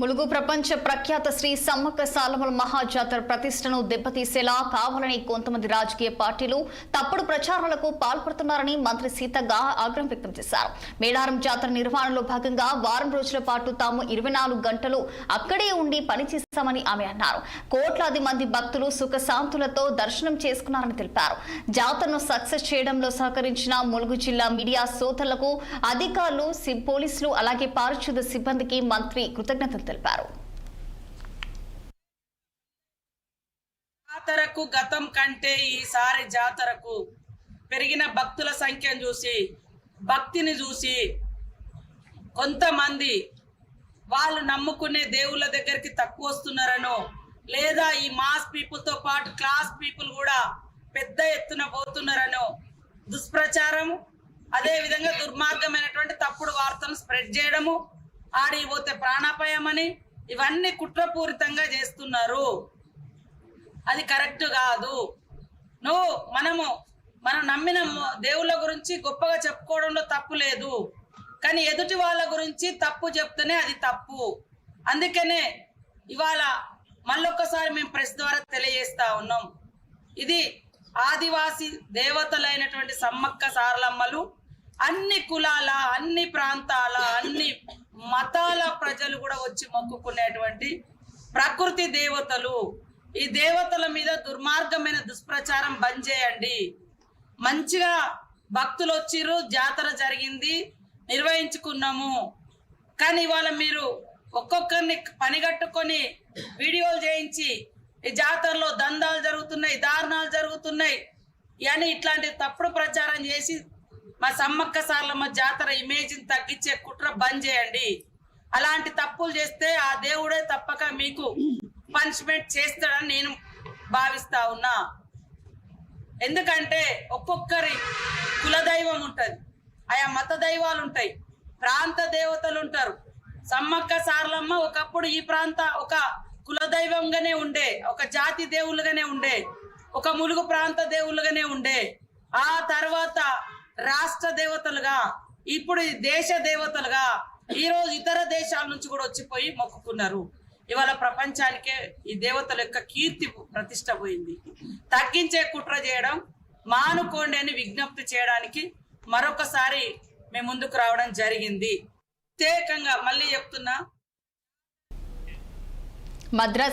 ములుగు ప్రపంచ ప్రఖ్యాత శ్రీ సమ్మక్క సాలమల మహాజాతర ప్రతిష్టను దెబ్బతీసేలా కావాలని కొంతమంది రాజకీయ పార్టీలు తప్పుడు ప్రచారాలకు పాల్పడుతున్నారని మంత్రి సీతక్క ఆగ్రహం వ్యక్తం చేశారు. మేడారం జాతర నిర్వహణలో భాగంగా వారం రోజుల పాటు తాము 24 గంటలు అక్కడే ఉండి పనిచేస్తామని ఆమె అన్నారు. కోట్లాది మంది భక్తులు సుఖశాంతులతో దర్శనం చేసుకున్నారని తెలిపారు. జాతరను సక్సెస్ చేయడంలో సహకరించిన ములుగు జిల్లా మీడియా సోదరులకు, అధికారులు, పోలీసులు అలాగే పారిశుద్ధ సిబ్బందికి మంత్రి కృతజ్ఞతలు తెలిపారు. జాతరకు గతం కంటే ఈసారి జాతరకు పెరిగిన భక్తుల సంఖ్యను చూసి, భక్తిని చూసి కొంతమంది వాళ్ళు నమ్ముకునే దేవుళ్ళ దగ్గరికి తక్కువ వస్తున్నారనో, లేదా ఈ మాస్ పీపుల్తో పాటు క్లాస్ పీపుల్ కూడా పెద్ద ఎత్తున పోతున్నారనో దుష్ప్రచారము, అదే విధంగా దుర్మార్గమైనటువంటి తప్పుడు వార్తను స్ప్రెడ్ చేయడము, ఆడికి పోతే ప్రాణాపాయమని ఇవన్నీ కుట్రపూరితంగా చేస్తున్నారు. అది కరెక్ట్ కాదు. మనం నమ్మిన దేవుళ్ళ గురించి గొప్పగా చెప్పుకోవడంలో తప్పు లేదు, కానీ ఎదుటి వాళ్ళ గురించి తప్పు చెప్తేనే అది తప్పు. అందుకనే ఇవాళ మళ్ళొక్కసారి మేము ప్రెస్ ద్వారా తెలియజేస్తా ఉన్నాం. ఇది ఆదివాసి దేవతలైనటువంటి సమ్మక్క సారలమ్మలు అన్ని కులాల, అన్ని ప్రాంతాల, అన్ని మతాల ప్రజలు కూడా వచ్చి మొక్కుకునేటువంటి ప్రకృతి దేవతలు. ఈ దేవతల మీద దుర్మార్గమైన దుష్ప్రచారం బంద్ చేయండి. మంచిగా భక్తులు వచ్చిర్రు, జాతర జరిగింది, నిర్వహించుకున్నాము. కానీ ఇవాళ మీరు ఒక్కొక్కరిని పనిగట్టుకొని వీడియోలు చేయించి ఈ జాతరలో దందాలు జరుగుతున్నాయి, దారుణాలు జరుగుతున్నాయి అని ఇట్లాంటి తప్పుడు ప్రచారం చేసి మా సమ్మక్క సారలమ్మ జాతర ఇమేజ్ని తగ్గించే కుట్ర బంద్ చేయండి. అలాంటి తప్పులు చేస్తే ఆ దేవుడే తప్పక మీకు పనిష్మెంట్ చేస్తాడని నేను భావిస్తా ఉన్నా. ఎందుకంటే ఒక్కొక్కరి కులదైవం ఉంటుంది, ఆయా మత దైవాలు ఉంటాయి, ప్రాంత దేవతలు ఉంటారు. సమ్మక్క సారలమ్మ ఒకప్పుడు ఈ ప్రాంత ఒక కులదైవంగానే ఉండే, ఒక జాతి దేవుళ్ళుగానే ఉండే, ఒక ములుగు ప్రాంత దేవుళ్ళుగానే ఉండే. ఆ తర్వాత రాష్ట్ర దేవతలుగా, ఇప్పుడు దేశ దేవతలుగా ఈరోజు ఇతర దేశాల నుంచి కూడా వచ్చిపోయి మొక్కుకున్నారు. ఇవాళ ప్రపంచానికే ఈ దేవతల యొక్క కీర్తి ప్రతిష్ట పోయింది. తగ్గించే కుట్ర చేయడం మానుకోండి అని విజ్ఞప్తి చేయడానికి మరొకసారి మేము ముందుకు రావడం జరిగింది. ప్రత్యేకంగా మళ్ళీ చెప్తున్నా, మద్రాస్